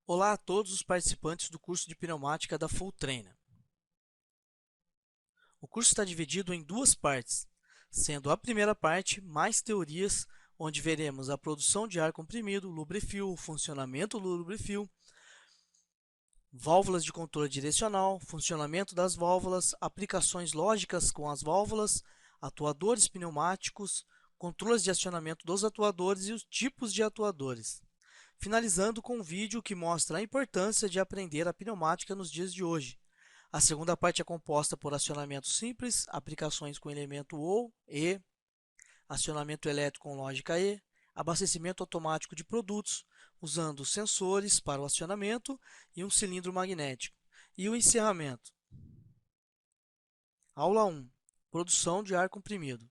Olá a todos os participantes do curso de pneumática da Full Trainer. O curso está dividido em duas partes, sendo a primeira parte mais teorias, onde veremos a produção de ar comprimido, lubrifil, o funcionamento do lubrifil, válvulas de controle direcional, funcionamento das válvulas, aplicações lógicas com as válvulas, atuadores pneumáticos, controles de acionamento dos atuadores e os tipos de atuadores. Finalizando com um vídeo que mostra a importância de aprender a pneumática nos dias de hoje. A segunda parte é composta por acionamento simples, aplicações com elemento ou e, acionamento elétrico com lógica e, abastecimento automático de produtos, usando sensores para o acionamento e um cilindro magnético. E o encerramento. Aula 1. Produção de ar comprimido.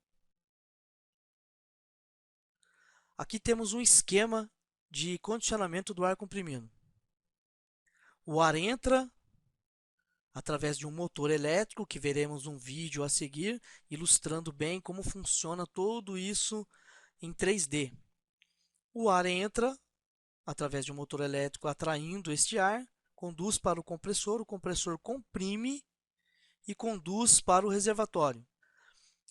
Aqui temos um esquema de condicionamento do ar comprimido. O ar entra através de um motor elétrico, que veremos um vídeo a seguir, ilustrando bem como funciona tudo isso em 3D. O ar entra através de um motor elétrico atraindo este ar, conduz para o compressor comprime e conduz para o reservatório.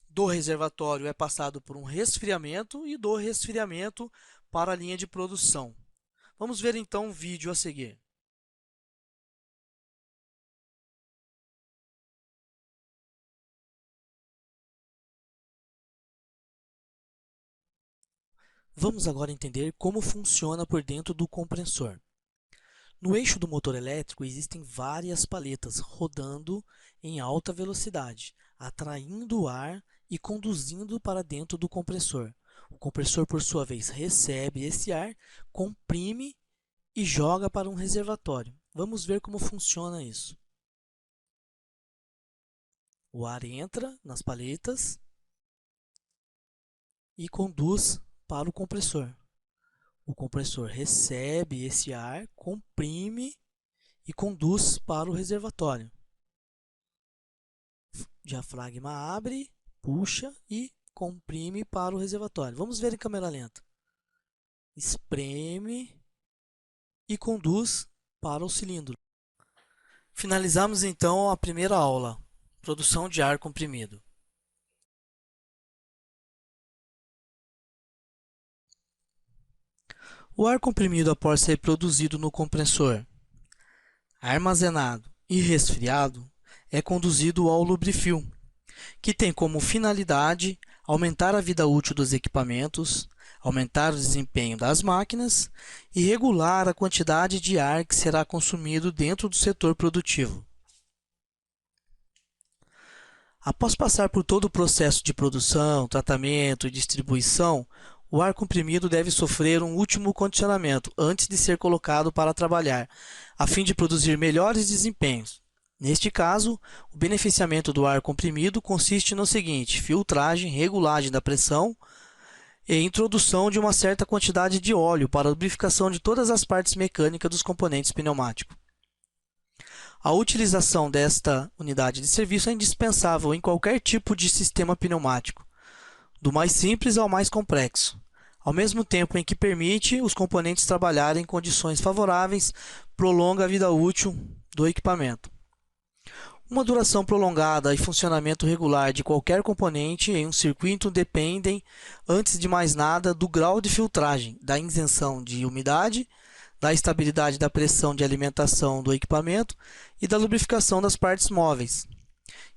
Do reservatório é passado por um resfriamento e do resfriamento para a linha de produção. Vamos ver então um vídeo a seguir. Vamos agora entender como funciona por dentro do compressor. No eixo do motor elétrico existem várias paletas rodando em alta velocidade, atraindo o ar e conduzindo para dentro do compressor. O compressor, por sua vez, recebe esse ar, comprime e joga para um reservatório. Vamos ver como funciona isso. O ar entra nas paletas e conduz para o compressor. O compressor recebe esse ar, comprime e conduz para o reservatório. O diafragma abre, puxa e comprime para o reservatório. Vamos ver em câmera lenta. Espreme e conduz para o cilindro. Finalizamos então a primeira aula, produção de ar comprimido. O ar comprimido após ser produzido no compressor, armazenado e resfriado, é conduzido ao lubrifil, que tem como finalidade aumentar a vida útil dos equipamentos, aumentar o desempenho das máquinas e regular a quantidade de ar que será consumido dentro do setor produtivo. Após passar por todo o processo de produção, tratamento e distribuição, o ar comprimido deve sofrer um último condicionamento antes de ser colocado para trabalhar, a fim de produzir melhores desempenhos. Neste caso, o beneficiamento do ar comprimido consiste no seguinte: filtragem, regulagem da pressão e introdução de uma certa quantidade de óleo para a lubrificação de todas as partes mecânicas dos componentes pneumáticos. A utilização desta unidade de serviço é indispensável em qualquer tipo de sistema pneumático, do mais simples ao mais complexo, ao mesmo tempo em que permite os componentes trabalharem em condições favoráveis, prolonga a vida útil do equipamento. Uma duração prolongada e funcionamento regular de qualquer componente em um circuito dependem, antes de mais nada, do grau de filtragem, da isenção de umidade, da estabilidade da pressão de alimentação do equipamento e da lubrificação das partes móveis.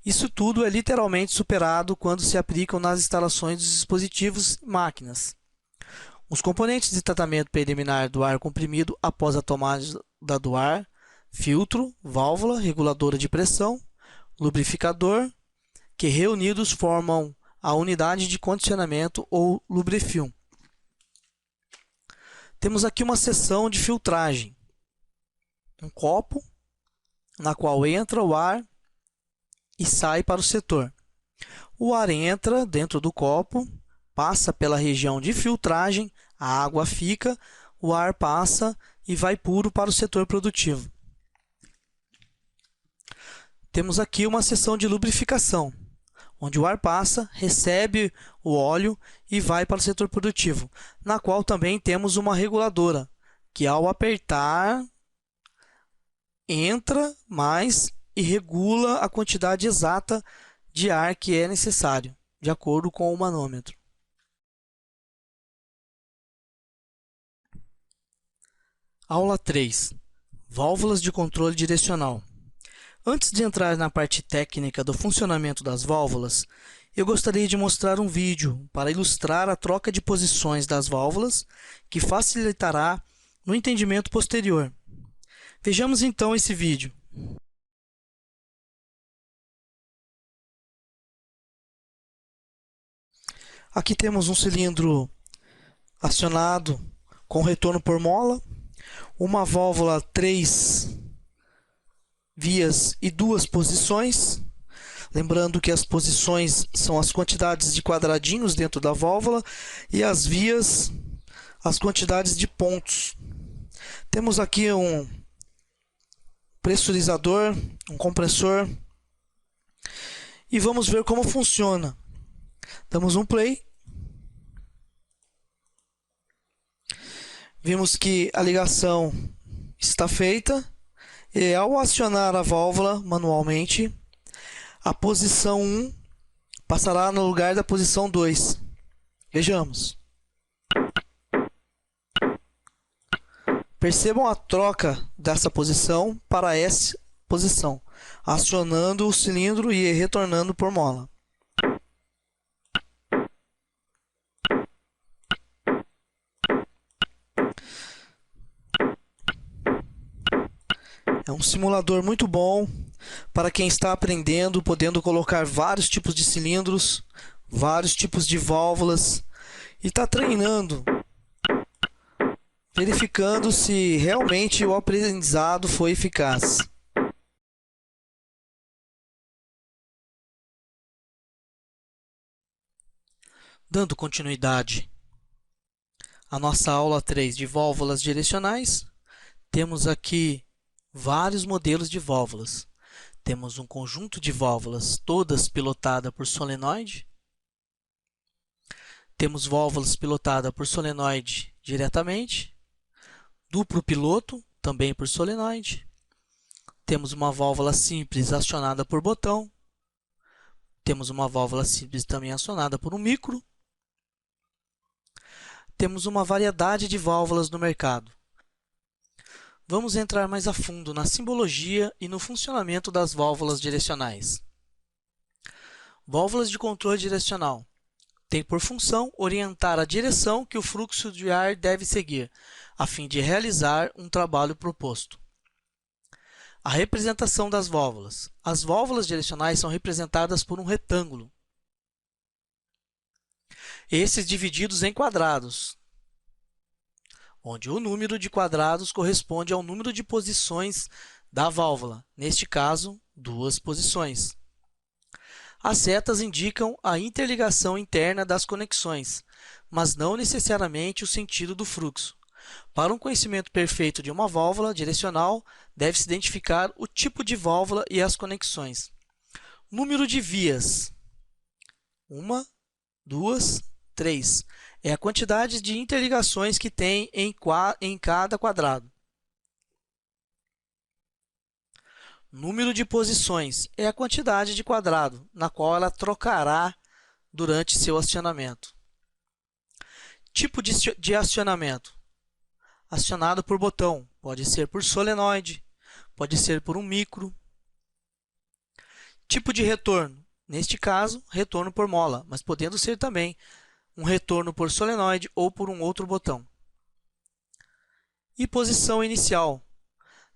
Isso tudo é literalmente superado quando se aplicam nas instalações dos dispositivos e máquinas. Os componentes de tratamento preliminar do ar comprimido após a tomada do ar: filtro, válvula, reguladora de pressão, lubrificador, que reunidos formam a unidade de condicionamento ou lubrifil. Temos aqui uma seção de filtragem, um copo na qual entra o ar e sai para o setor. O ar entra dentro do copo, passa pela região de filtragem, a água fica, o ar passa e vai puro para o setor produtivo. Temos aqui uma seção de lubrificação, onde o ar passa, recebe o óleo e vai para o setor produtivo, na qual também temos uma reguladora, que ao apertar entra mais e regula a quantidade exata de ar que é necessário, de acordo com o manômetro. Aula 3. Válvulas de controle direcional. Antes de entrar na parte técnica do funcionamento das válvulas, eu gostaria de mostrar um vídeo para ilustrar a troca de posições das válvulas, que facilitará no entendimento posterior. Vejamos então esse vídeo. Aqui temos um cilindro acionado com retorno por mola, uma válvula 3 vias e 2 posições. Lembrando que as posições são as quantidades de quadradinhos dentro da válvula e as vias, as quantidades de pontos. Temos aqui um pressurizador, um compressor, e vamos ver como funciona. Damos um play. Vimos que a ligação está feita e ao acionar a válvula manualmente, a posição 1 passará no lugar da posição 2. Vejamos. Percebam a troca dessa posição para essa posição, acionando o cilindro e retornando por mola. É um simulador muito bom para quem está aprendendo, podendo colocar vários tipos de cilindros, vários tipos de válvulas e está treinando, verificando se realmente o aprendizado foi eficaz. Dando continuidade à nossa aula 3 de válvulas direcionais, temos aqui vários modelos de válvulas. Temos um conjunto de válvulas, todas pilotadas por solenoide. Temos válvulas pilotadas por solenoide diretamente. Duplo piloto, também por solenoide. Temos uma válvula simples acionada por botão. Temos uma válvula simples também acionada por um micro. Temos uma variedade de válvulas no mercado. Vamos entrar mais a fundo na simbologia e no funcionamento das válvulas direcionais. Válvulas de controle direcional têm por função orientar a direção que o fluxo de ar deve seguir, a fim de realizar um trabalho proposto. A representação das válvulas. As válvulas direcionais são representadas por um retângulo. Esses divididos em quadrados, onde o número de quadrados corresponde ao número de posições da válvula, neste caso, 2 posições. As setas indicam a interligação interna das conexões, mas não necessariamente o sentido do fluxo. Para um conhecimento perfeito de uma válvula direcional, deve-se identificar o tipo de válvula e as conexões. Número de vias: 1, 2, 3. É a quantidade de interligações que tem em cada quadrado. Número de posições é a quantidade de quadrado na qual ela trocará durante seu acionamento. Tipo de acionamento: acionado por botão, pode ser por solenoide, pode ser por um micro. Tipo de retorno: neste caso, retorno por mola, mas podendo ser também um retorno por solenoide ou por um outro botão. E posição inicial,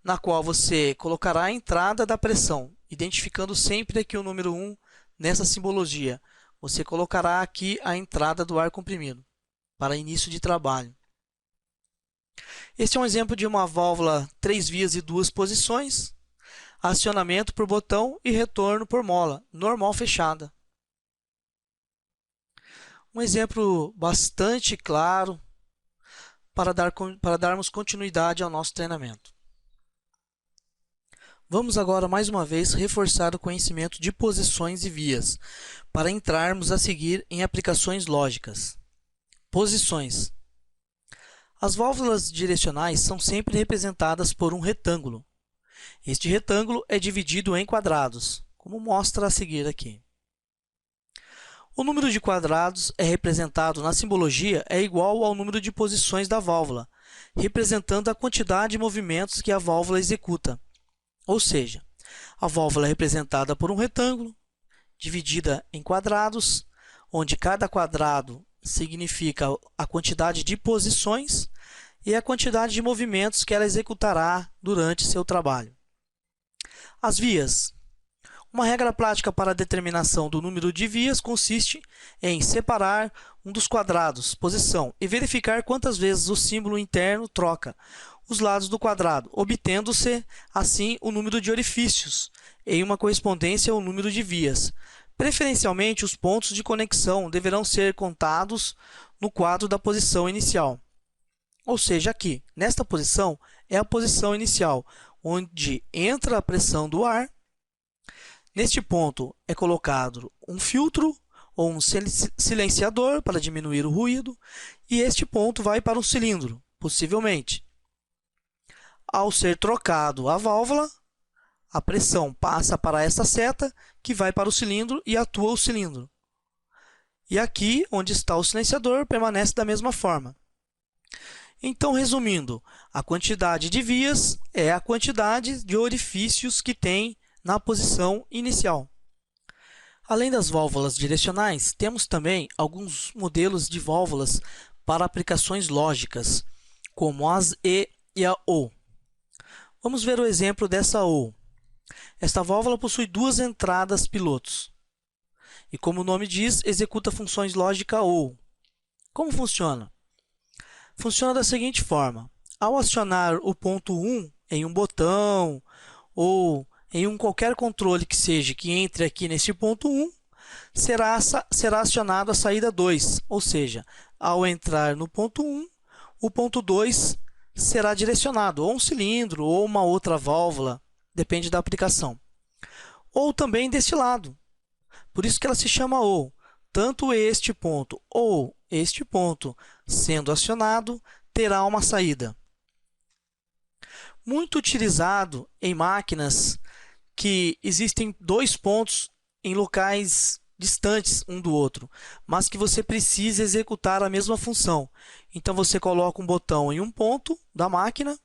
na qual você colocará a entrada da pressão, identificando sempre aqui o número 1 nessa simbologia. Você colocará aqui a entrada do ar comprimido, para início de trabalho. Este é um exemplo de uma válvula 3 vias e 2 posições, acionamento por botão e retorno por mola, normal fechada. Um exemplo bastante claro para darmos continuidade ao nosso treinamento. Vamos agora, mais uma vez, reforçar o conhecimento de posições e vias, para entrarmos a seguir em aplicações lógicas. Posições. As válvulas direcionais são sempre representadas por um retângulo. Este retângulo é dividido em quadrados, como mostra a seguir aqui. O número de quadrados é representado na simbologia é igual ao número de posições da válvula, representando a quantidade de movimentos que a válvula executa. Ou seja, a válvula é representada por um retângulo, dividida em quadrados, onde cada quadrado significa a quantidade de posições e a quantidade de movimentos que ela executará durante seu trabalho. As vias. Uma regra prática para a determinação do número de vias consiste em separar um dos quadrados, posição, e verificar quantas vezes o símbolo interno troca os lados do quadrado, obtendo-se, assim, o número de orifícios, em uma correspondência ao número de vias. Preferencialmente, os pontos de conexão deverão ser contados no quadro da posição inicial. Ou seja, aqui, nesta posição, é a posição inicial, onde entra a pressão do ar. Neste ponto é colocado um filtro ou um silenciador para diminuir o ruído, e este ponto vai para um cilindro, possivelmente. Ao ser trocado a válvula, a pressão passa para esta seta, que vai para o cilindro e atua o cilindro. E aqui, onde está o silenciador, permanece da mesma forma. Então, resumindo, a quantidade de vias é a quantidade de orifícios que tem na posição inicial. Além das válvulas direcionais, temos também alguns modelos de válvulas para aplicações lógicas, como as E e a OU. Vamos ver o exemplo dessa OU. Esta válvula possui duas entradas pilotos e, como o nome diz, executa funções lógica OU. Como funciona? Funciona da seguinte forma: ao acionar o ponto 1 em um botão ou em qualquer controle que seja que entre aqui nesse ponto 1, será acionado a saída 2, ou seja, ao entrar no ponto 1, o ponto 2 será direcionado ou um cilindro ou uma outra válvula, depende da aplicação. Ou também deste lado, por isso que ela se chama OU. Tanto este ponto ou este ponto sendo acionado, terá uma saída. Muito utilizado em máquinas que existem dois pontos em locais distantes um do outro, mas que você precisa executar a mesma função. Então, você coloca um botão em um ponto da máquina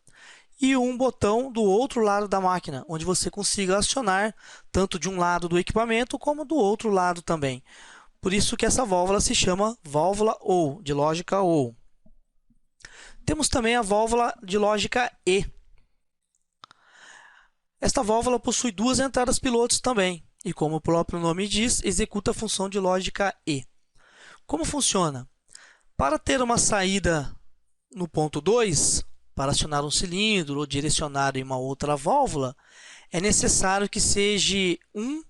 e um botão do outro lado da máquina, onde você consiga acionar tanto de um lado do equipamento como do outro lado também. Por isso que essa válvula se chama válvula OU, de lógica OU. Temos também a válvula de lógica E. Esta válvula possui duas entradas pilotos também, e como o próprio nome diz, executa a função de lógica E. Como funciona? Para ter uma saída no ponto 2, para acionar um cilindro ou direcionar em uma outra válvula, é necessário que seja um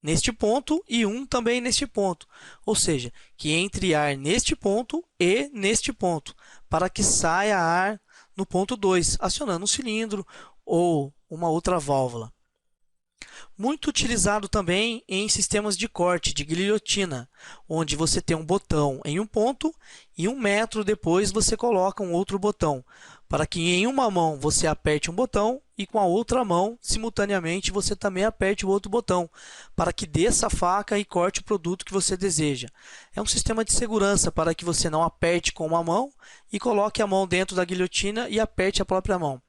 neste ponto e um também neste ponto, ou seja, que entre ar neste ponto e neste ponto, para que saia ar no ponto 2, acionando um cilindro ou uma outra válvula. Muito utilizado também em sistemas de corte, de guilhotina, onde você tem um botão em um ponto e 1 metro depois você coloca um outro botão, para que em uma mão você aperte um botão e com a outra mão, simultaneamente, você também aperte o outro botão, para que desça a faca e corte o produto que você deseja. É um sistema de segurança para que você não aperte com uma mão e coloque a mão dentro da guilhotina e aperte a própria mão.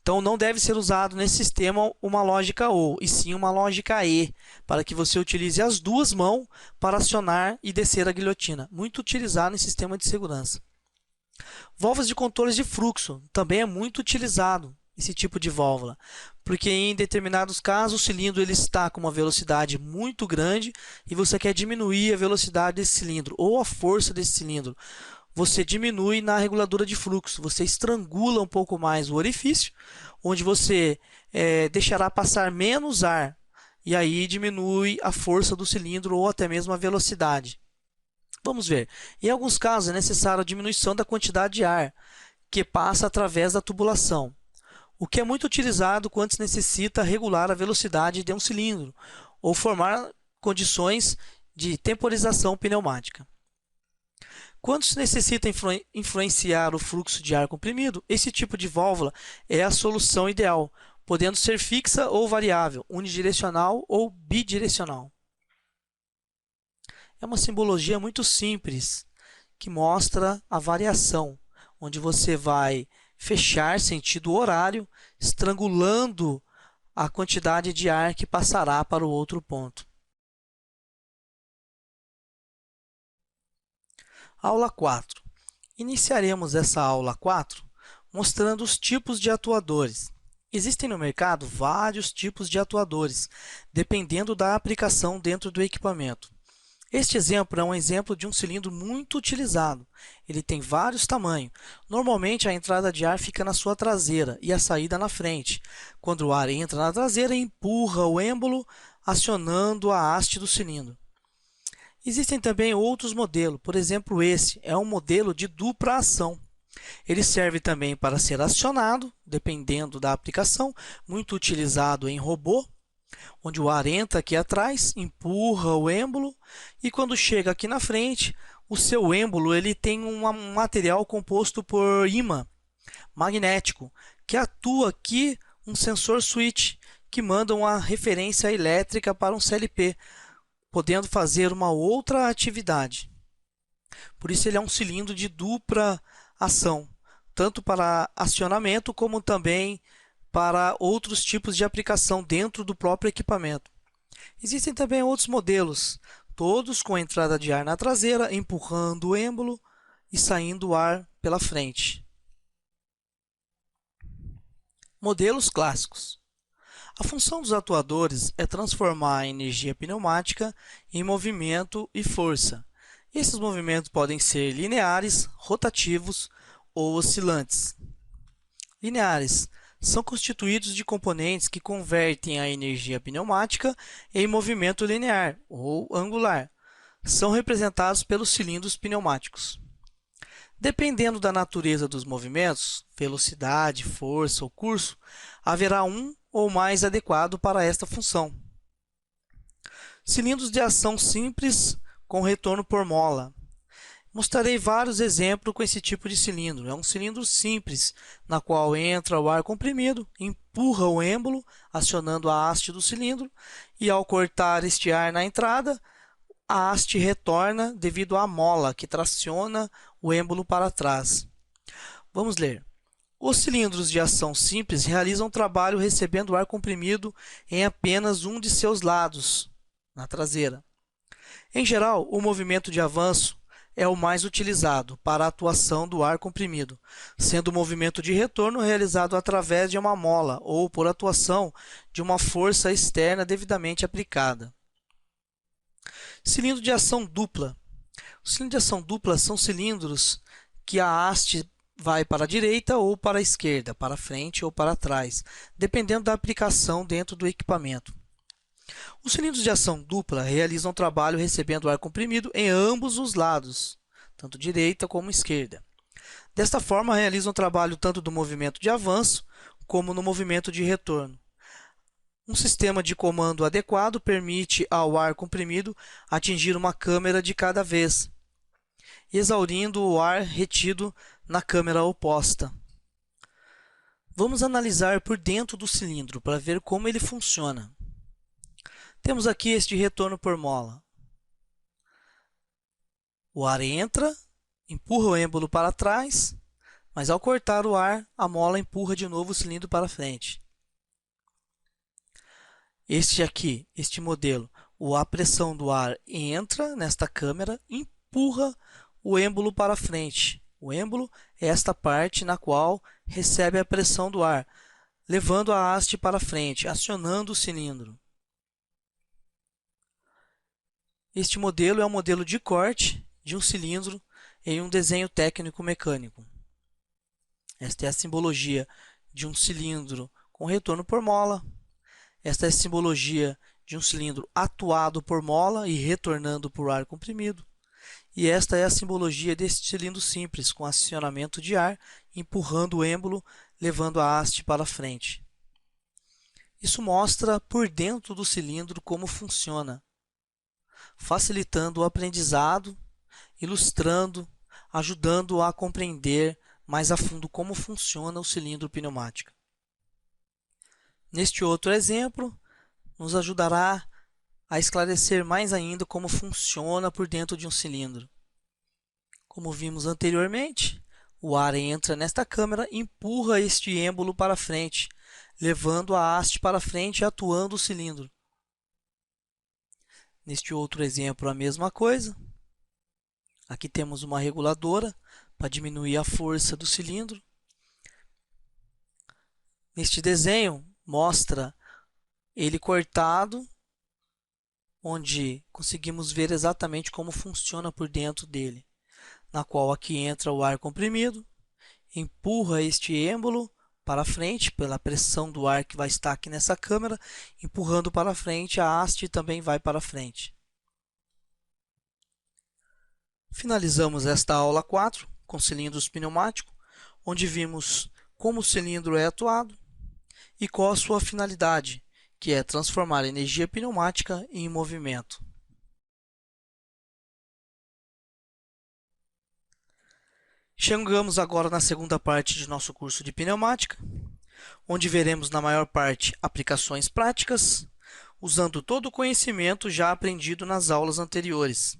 Então, não deve ser usado nesse sistema uma lógica OU, e sim uma lógica E, para que você utilize as duas mãos para acionar e descer a guilhotina. Muito utilizado em sistema de segurança. Válvulas de controle de fluxo, também é muito utilizado esse tipo de válvula, porque em determinados casos o cilindro ele está com uma velocidade muito grande e você quer diminuir a velocidade desse cilindro ou a força desse cilindro. Você diminui na reguladora de fluxo, você estrangula um pouco mais o orifício, onde você deixará passar menos ar, e aí diminui a força do cilindro ou até mesmo a velocidade. Vamos ver. Em alguns casos é necessária a diminuição da quantidade de ar que passa através da tubulação, o que é muito utilizado quando se necessita regular a velocidade de um cilindro ou formar condições de temporização pneumática. Quando se necessita influenciar o fluxo de ar comprimido, esse tipo de válvula é a solução ideal, podendo ser fixa ou variável, unidirecional ou bidirecional. É uma simbologia muito simples que mostra a variação, onde você vai fechar sentido horário, estrangulando a quantidade de ar que passará para o outro ponto. Aula 4. Iniciaremos essa aula 4 mostrando os tipos de atuadores. Existem no mercado vários tipos de atuadores, dependendo da aplicação dentro do equipamento. Este exemplo é um exemplo de um cilindro muito utilizado. Ele tem vários tamanhos. Normalmente, a entrada de ar fica na sua traseira e a saída na frente. Quando o ar entra na traseira, empurra o êmbolo, acionando a haste do cilindro. Existem também outros modelos, por exemplo, esse é um modelo de dupla ação. Ele serve também para ser acionado, dependendo da aplicação, muito utilizado em robô, onde o ar entra aqui atrás, empurra o êmbolo e quando chega aqui na frente, o seu êmbolo ele tem um material composto por ímã magnético, que atua aqui um sensor switch, que manda uma referência elétrica para um CLP, podendo fazer uma outra atividade. Por isso ele é um cilindro de dupla ação, tanto para acionamento como também para outros tipos de aplicação dentro do próprio equipamento. Existem também outros modelos, todos com entrada de ar na traseira, empurrando o êmbolo e saindo o ar pela frente. Modelos clássicos. A função dos atuadores é transformar a energia pneumática em movimento e força. Esses movimentos podem ser lineares, rotativos ou oscilantes. Lineares são constituídos de componentes que convertem a energia pneumática em movimento linear ou angular. São representados pelos cilindros pneumáticos. Dependendo da natureza dos movimentos, velocidade, força ou curso, haverá um ou mais adequado para esta função. Cilindros de ação simples com retorno por mola. Mostrarei vários exemplos com esse tipo de cilindro. É um cilindro simples, na qual entra o ar comprimido, empurra o êmbolo, acionando a haste do cilindro, e ao cortar este ar na entrada, a haste retorna devido à mola, que traciona o êmbolo para trás. Vamos ler. Os cilindros de ação simples realizam o trabalho recebendo ar comprimido em apenas um de seus lados, na traseira. Em geral, o movimento de avanço é o mais utilizado para a atuação do ar comprimido, sendo o movimento de retorno realizado através de uma mola ou por atuação de uma força externa devidamente aplicada. Cilindro de ação dupla. Os cilindros de ação dupla são cilindros que a haste vai para a direita ou para a esquerda, para frente ou para trás, dependendo da aplicação dentro do equipamento. Os cilindros de ação dupla realizam trabalho recebendo ar comprimido em ambos os lados, tanto direita como esquerda. Desta forma, realizam trabalho tanto do movimento de avanço como no movimento de retorno. Um sistema de comando adequado permite ao ar comprimido atingir uma câmara de cada vez, exaurindo o ar retido na câmara oposta. Vamos analisar por dentro do cilindro para ver como ele funciona. Temos aqui este retorno por mola. O ar entra, empurra o êmbolo para trás, mas ao cortar o ar, a mola empurra de novo o cilindro para frente. Este modelo, a pressão do ar entra nesta câmara, empurra o êmbolo para frente. O êmbolo é esta parte na qual recebe a pressão do ar, levando a haste para frente, acionando o cilindro. Este modelo é um modelo de corte de um cilindro em um desenho técnico mecânico. Esta é a simbologia de um cilindro com retorno por mola. Esta é a simbologia de um cilindro atuado por mola e retornando por ar comprimido. E esta é a simbologia deste cilindro simples, com acionamento de ar, empurrando o êmbolo, levando a haste para frente. Isso mostra por dentro do cilindro como funciona, facilitando o aprendizado, ilustrando, ajudando a compreender mais a fundo como funciona o cilindro pneumático. Neste outro exemplo, nos ajudará a esclarecer mais ainda como funciona por dentro de um cilindro. Como vimos anteriormente, o ar entra nesta câmara e empurra este êmbolo para frente, levando a haste para frente e atuando o cilindro. Neste outro exemplo, a mesma coisa. Aqui temos uma reguladora para diminuir a força do cilindro. Neste desenho, mostra ele cortado, onde conseguimos ver exatamente como funciona por dentro dele, na qual aqui entra o ar comprimido, empurra este êmbolo para frente, pela pressão do ar que vai estar aqui nessa câmara, empurrando para frente, a haste também vai para frente. Finalizamos esta aula 4 com cilindros pneumáticos, onde vimos como o cilindro é atuado e qual a sua finalidade, que é transformar energia pneumática em movimento. Chegamos agora na segunda parte de nosso curso de pneumática, onde veremos na maior parte aplicações práticas, usando todo o conhecimento já aprendido nas aulas anteriores.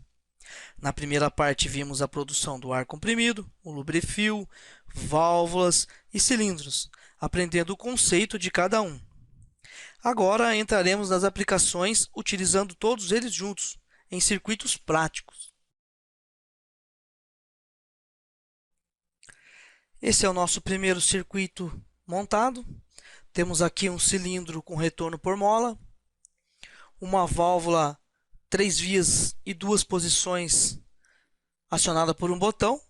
Na primeira parte vimos a produção do ar comprimido, o lubrifio, válvulas e cilindros, aprendendo o conceito de cada um. Agora entraremos nas aplicações utilizando todos eles juntos, em circuitos práticos. Esse é o nosso primeiro circuito montado. Temos aqui um cilindro com retorno por mola, uma válvula 3 vias e 2 posições acionada por um botão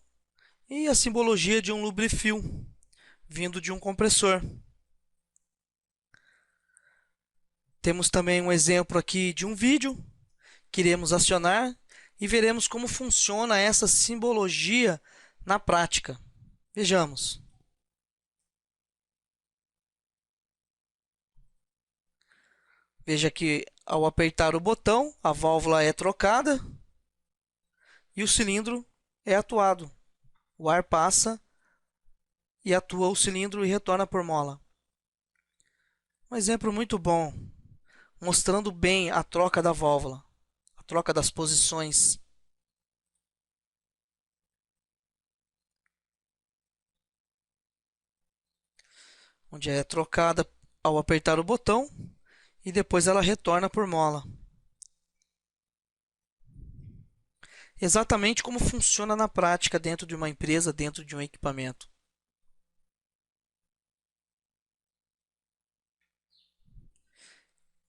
e a simbologia de um lubrifio vindo de um compressor. Temos também um exemplo aqui de um vídeo que iremos acionar e veremos como funciona essa simbologia na prática. Vejamos. Veja que ao apertar o botão, a válvula é trocada e o cilindro é atuado. O ar passa e atua o cilindro e retorna por mola. Um exemplo muito bom, mostrando bem a troca da válvula, a troca das posições. Onde é trocada ao apertar o botão e depois ela retorna por mola. Exatamente como funciona na prática dentro de uma empresa, dentro de um equipamento.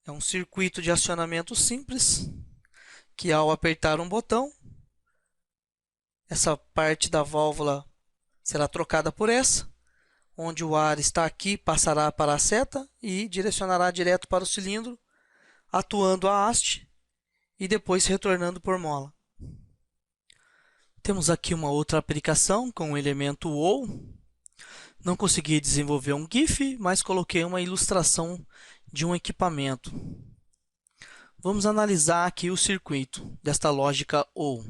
É um circuito de acionamento simples, que ao apertar um botão, essa parte da válvula será trocada por essa, onde o ar está aqui, passará para a seta e direcionará direto para o cilindro, atuando a haste e depois retornando por mola. Temos aqui uma outra aplicação com o elemento OU. Não consegui desenvolver um GIF, mas coloquei uma ilustração de um equipamento. Vamos analisar aqui o circuito desta lógica OU.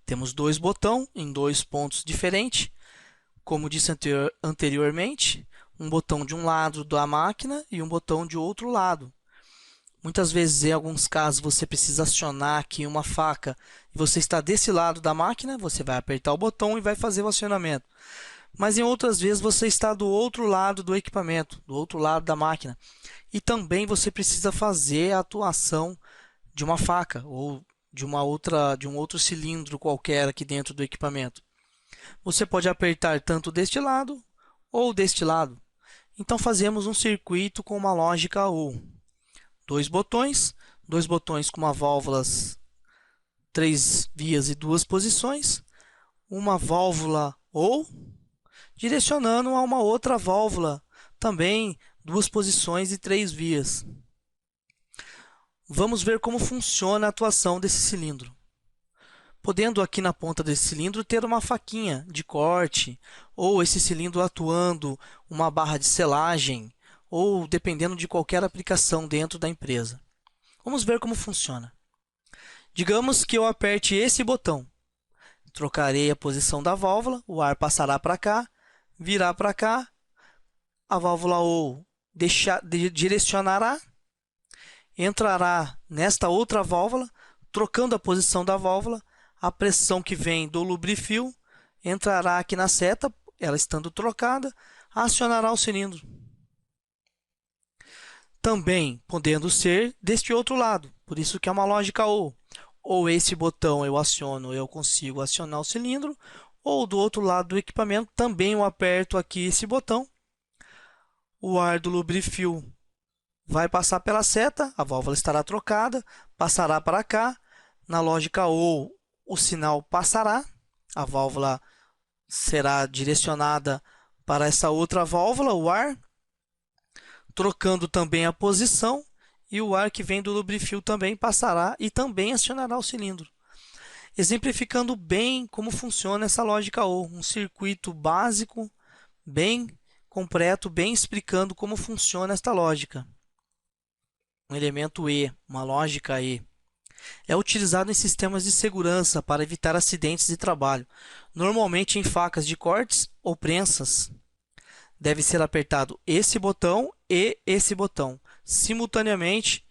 Temos dois botões em dois pontos diferentes. Como disse anteriormente, um botão de um lado da máquina e um botão de outro lado. Muitas vezes, em alguns casos, você precisa acionar aqui uma faca e você está desse lado da máquina, você vai apertar o botão e vai fazer o acionamento. Mas em outras vezes você está do outro lado do equipamento, do outro lado da máquina. E também você precisa fazer a atuação de uma faca ou de um outro cilindro qualquer aqui dentro do equipamento. Você pode apertar tanto deste lado ou deste lado. Então fazemos um circuito com uma lógica OU. Dois botões com uma válvulas 3 vias e 2 posições, uma válvula OU direcionando a uma outra válvula, também 2 posições e 3 vias. Vamos ver como funciona a atuação desse cilindro. Podendo aqui na ponta desse cilindro ter uma faquinha de corte, ou esse cilindro atuando uma barra de selagem, ou dependendo de qualquer aplicação dentro da empresa. Vamos ver como funciona. Digamos que eu aperte esse botão. Trocarei a posição da válvula, o ar passará para cá, virá para cá, a válvula OU direcionará, entrará nesta outra válvula, trocando a posição da válvula, a pressão que vem do lubrifio entrará aqui na seta, ela estando trocada, acionará o cilindro. Também podendo ser deste outro lado, por isso que é uma lógica ou esse botão eu aciono, eu consigo acionar o cilindro, ou do outro lado do equipamento também eu aperto aqui esse botão, o ar do lubrifio vai passar pela seta, a válvula estará trocada, passará para cá, na lógica ou o sinal passará, a válvula será direcionada para essa outra válvula, o ar, trocando também a posição, e o ar que vem do lubrifio também passará e também acionará o cilindro. Exemplificando bem como funciona essa lógica ou um circuito básico, bem completo, bem explicando como funciona esta lógica. Um elemento E, uma lógica E. É utilizado em sistemas de segurança para evitar acidentes de trabalho, normalmente em facas de cortes ou prensas. Deve ser apertado esse botão e esse botão, simultaneamente,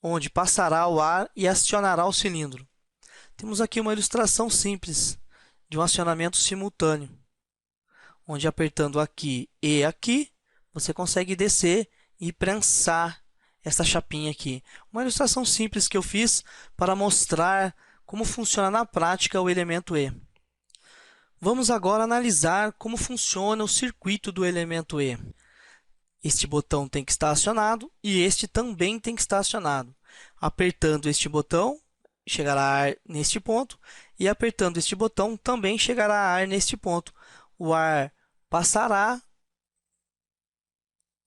onde passará o ar e acionará o cilindro. Temos aqui uma ilustração simples de um acionamento simultâneo, onde apertando aqui e aqui, você consegue descer e prensar essa chapinha aqui. Uma ilustração simples que eu fiz para mostrar como funciona na prática o elemento E. Vamos agora analisar como funciona o circuito do elemento E. Este botão tem que estar acionado e este também tem que estar acionado. Apertando este botão, chegará ar neste ponto, e apertando este botão também chegará ar neste ponto. O ar passará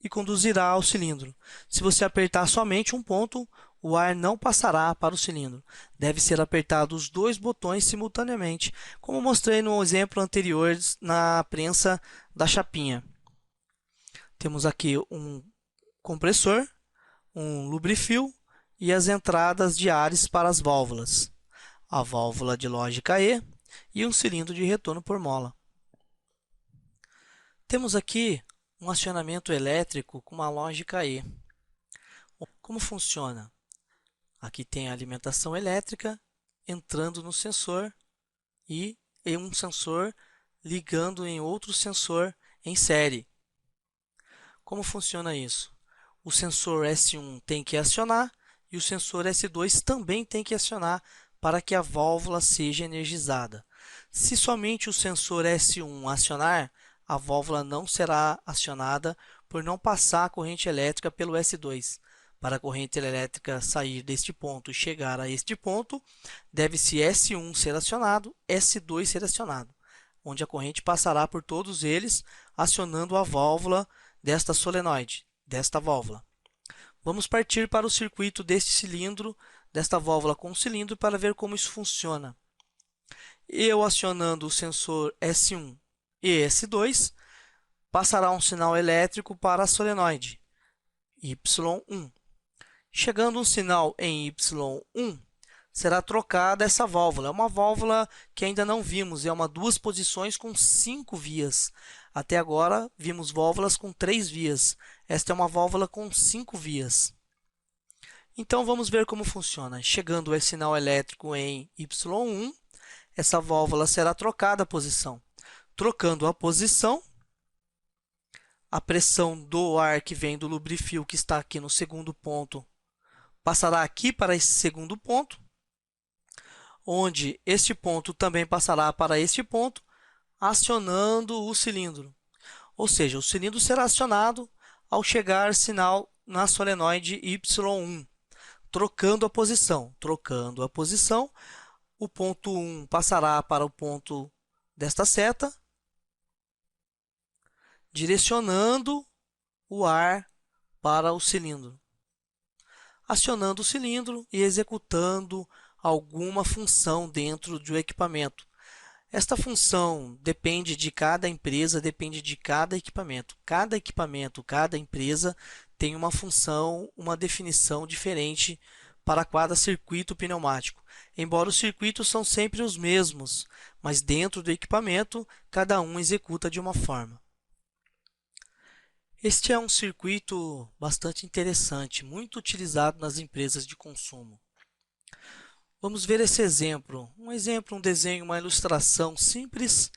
e conduzirá ao cilindro. Se você apertar somente um ponto, o ar não passará para o cilindro. Deve ser apertado os dois botões simultaneamente, como mostrei no exemplo anterior na prensa da chapinha. Temos aqui um compressor, um lubrifio e as entradas de ares para as válvulas. A válvula de lógica E e um cilindro de retorno por mola. Temos aqui um acionamento elétrico com uma lógica E. Como funciona? Aqui tem a alimentação elétrica entrando no sensor e um sensor ligando em outro sensor em série. Como funciona isso? O sensor S1 tem que acionar e o sensor S2 também tem que acionar para que a válvula seja energizada. Se somente o sensor S1 acionar, a válvula não será acionada por não passar a corrente elétrica pelo S2. Para a corrente elétrica sair deste ponto e chegar a este ponto, deve-se S1 ser acionado, S2 ser acionado, onde a corrente passará por todos eles, acionando a válvula desta solenoide, desta válvula. Vamos partir para o circuito deste cilindro, desta válvula com o cilindro, para ver como isso funciona. Eu acionando o sensor S1 e S2, passará um sinal elétrico para a solenoide Y1. Chegando um sinal em Y1, será trocada essa válvula. É uma válvula que ainda não vimos, é uma duas posições com 5 vias. Até agora, vimos válvulas com 3 vias. Esta é uma válvula com 5 vias. Então, vamos ver como funciona. Chegando o sinal elétrico em Y1, essa válvula será trocada a posição. Trocando a posição, a pressão do ar que vem do lubrifio, que está aqui no segundo ponto, passará aqui para esse segundo ponto, onde este ponto também passará para este ponto, acionando o cilindro. Ou seja, o cilindro será acionado ao chegar sinal na solenoide Y1, trocando a posição. Trocando a posição, o ponto 1 passará para o ponto desta seta, direcionando o ar para o cilindro, acionando o cilindro e executando alguma função dentro do equipamento. Esta função depende de cada empresa, depende de cada equipamento. Cada equipamento, cada empresa tem uma função, uma definição diferente para cada circuito pneumático. Embora os circuitos são sempre os mesmos, mas dentro do equipamento, cada um executa de uma forma. Este é um circuito bastante interessante, muito utilizado nas empresas de consumo. Vamos ver esse exemplo. Um desenho, uma ilustração simples,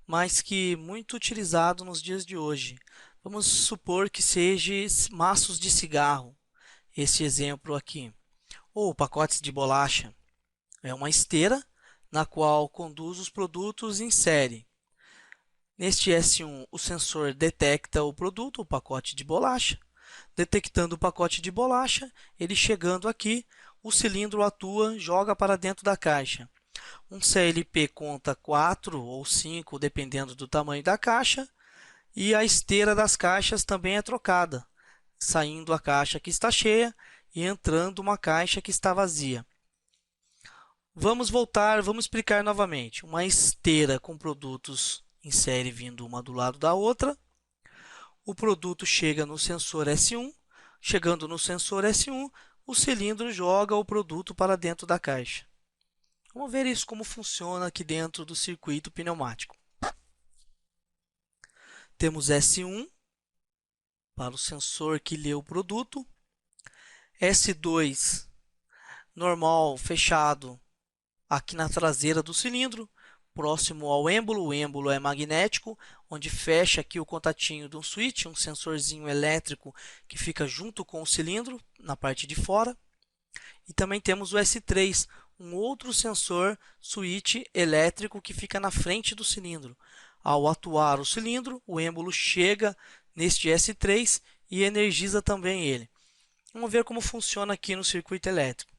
mas que muito utilizado nos dias de hoje. Vamos supor que seja maços de cigarro, esse exemplo aqui, ou pacotes de bolacha. É uma esteira na qual conduz os produtos em série. Neste S1, o sensor detecta o produto, o pacote de bolacha. Detectando o pacote de bolacha, ele chegando aqui, o cilindro atua, joga para dentro da caixa. Um CLP conta 4 ou 5, dependendo do tamanho da caixa, e a esteira das caixas também é trocada, saindo a caixa que está cheia e entrando uma caixa que está vazia. Vamos explicar novamente. Uma esteira com produtos em série vindo uma do lado da outra. O produto chega no sensor S1. Chegando no sensor S1, o cilindro joga o produto para dentro da caixa. Vamos ver isso como funciona aqui dentro do circuito pneumático. Temos S1 para o sensor que lê o produto. S2 normal, fechado, aqui na traseira do cilindro, próximo ao êmbolo. O êmbolo é magnético, onde fecha aqui o contatinho de um switch, um sensorzinho elétrico que fica junto com o cilindro, na parte de fora. E também temos o S3, um outro sensor switch elétrico que fica na frente do cilindro. Ao atuar o cilindro, o êmbolo chega neste S3 e energiza também ele. Vamos ver como funciona aqui no circuito elétrico.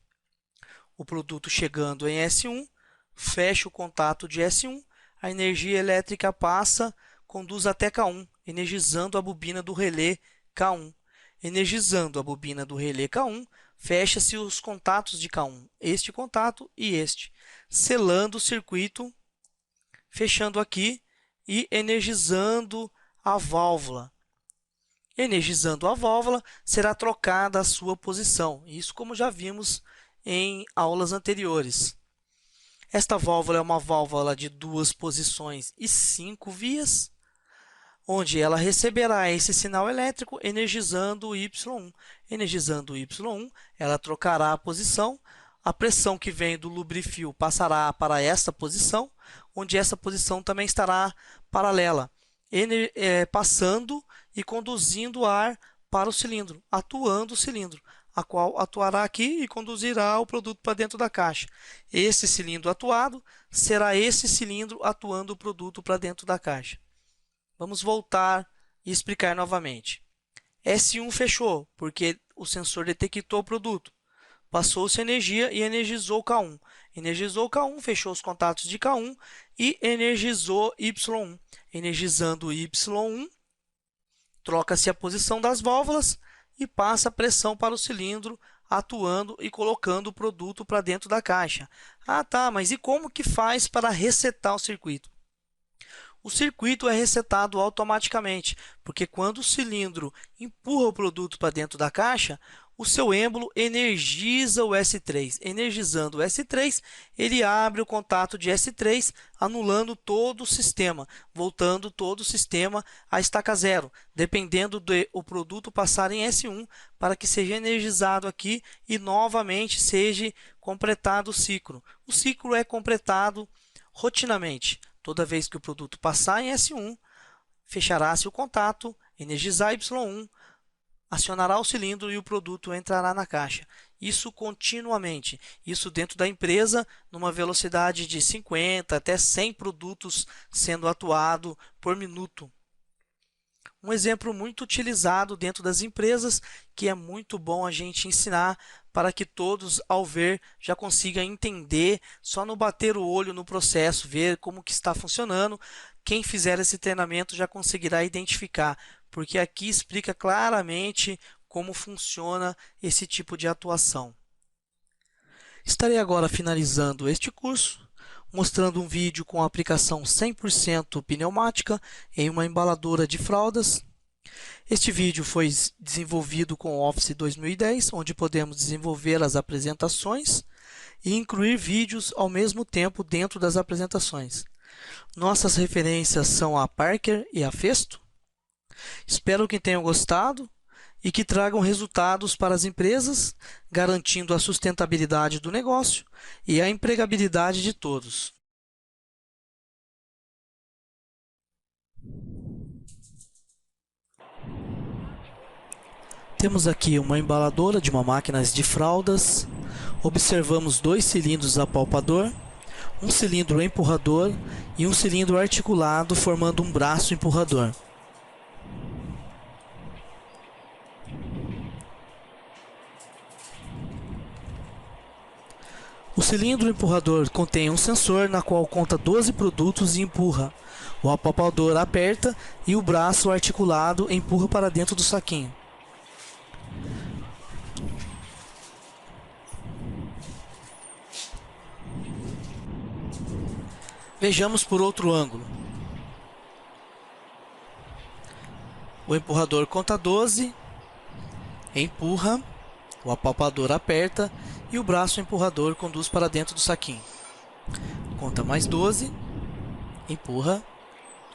O produto chegando em S1, fecha o contato de S1, a energia elétrica passa, conduz até K1, energizando a bobina do relé K1. Energizando a bobina do relé K1, fecha-se os contatos de K1, este contato e este, selando o circuito, fechando aqui e energizando a válvula. Energizando a válvula, será trocada a sua posição, isso como já vimos em aulas anteriores. Esta válvula é uma válvula de 2 posições e 5 vias, onde ela receberá esse sinal elétrico energizando o Y1. Energizando o Y1, ela trocará a posição, a pressão que vem do lubrifio passará para esta posição, onde essa posição também estará paralela, passando e conduzindo ar para o cilindro, atuando o cilindro, a qual atuará aqui e conduzirá o produto para dentro da caixa. Esse cilindro atuado será esse cilindro atuando o produto para dentro da caixa. Vamos voltar e explicar novamente. S1 fechou, porque o sensor detectou o produto. Passou-se energia e energizou K1. Energizou K1, fechou os contatos de K1 e energizou Y1. Energizando Y1, troca-se a posição das válvulas e passa a pressão para o cilindro, atuando e colocando o produto para dentro da caixa. Ah, tá, mas e como que faz para resetar o circuito? O circuito é resetado automaticamente, porque quando o cilindro empurra o produto para dentro da caixa, o seu êmbolo energiza o S3. Energizando o S3, ele abre o contato de S3, anulando todo o sistema, voltando todo o sistema à estaca zero, dependendo do produto passar em S1 para que seja energizado aqui e novamente seja completado o ciclo. O ciclo é completado rotineiramente. Toda vez que o produto passar em S1, fechará-se o contato, energizar Y1, acionará o cilindro e o produto entrará na caixa. Isso continuamente, isso dentro da empresa, numa velocidade de 50 até 100 produtos sendo atuado por minuto. Um exemplo muito utilizado dentro das empresas, que é muito bom a gente ensinar para que todos, ao ver, já consigam entender, só no bater o olho no processo, ver como que está funcionando. Quem fizer esse treinamento já conseguirá identificar, porque aqui explica claramente como funciona esse tipo de atuação. Estarei agora finalizando este curso, mostrando um vídeo com a aplicação 100% pneumática em uma embaladora de fraldas. Este vídeo foi desenvolvido com o Office 2010, onde podemos desenvolver as apresentações e incluir vídeos ao mesmo tempo dentro das apresentações. Nossas referências são a Parker e a Festo. Espero que tenham gostado e que tragam resultados para as empresas, garantindo a sustentabilidade do negócio e a empregabilidade de todos. Temos aqui uma embaladora de uma máquina de fraldas. Observamos 2 cilindros apalpador, um cilindro empurrador e um cilindro articulado formando um braço empurrador. O cilindro empurrador contém um sensor na qual conta 12 produtos e empurra. O apalpador aperta e o braço articulado empurra para dentro do saquinho. Vejamos por outro ângulo. O empurrador conta 12, empurra, o apalpador aperta e o braço empurrador conduz para dentro do saquinho. Conta mais 12, empurra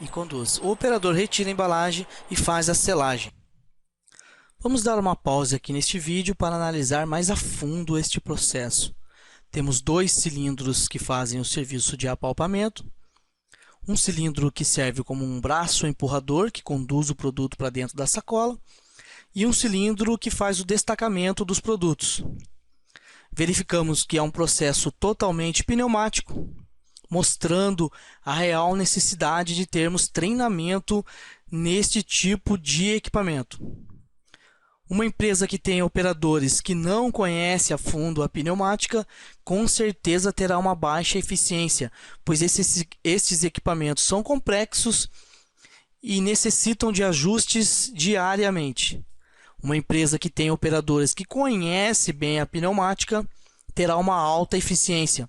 e conduz. O operador retira a embalagem e faz a selagem. Vamos dar uma pausa aqui neste vídeo para analisar mais a fundo este processo. Temos 2 cilindros que fazem o serviço de apalpamento, um cilindro que serve como um braço empurrador que conduz o produto para dentro da sacola e um cilindro que faz o destacamento dos produtos. Verificamos que é um processo totalmente pneumático, mostrando a real necessidade de termos treinamento neste tipo de equipamento. Uma empresa que tem operadores que não conhece a fundo a pneumática, com certeza terá uma baixa eficiência, pois estes equipamentos são complexos e necessitam de ajustes diariamente. Uma empresa que tem operadores que conhece bem a pneumática terá uma alta eficiência,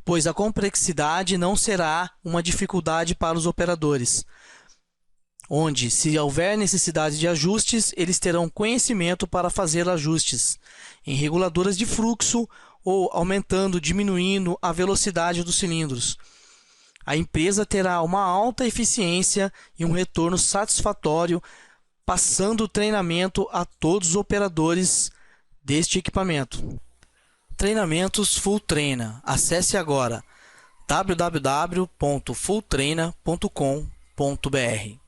pois a complexidade não será uma dificuldade para os operadores, onde, se houver necessidade de ajustes, eles terão conhecimento para fazer ajustes em reguladoras de fluxo ou aumentando, diminuindo a velocidade dos cilindros. A empresa terá uma alta eficiência e um retorno satisfatório, passando o treinamento a todos os operadores deste equipamento. Treinamentos Fulltreina. Acesse agora www.fulltreina.com.br.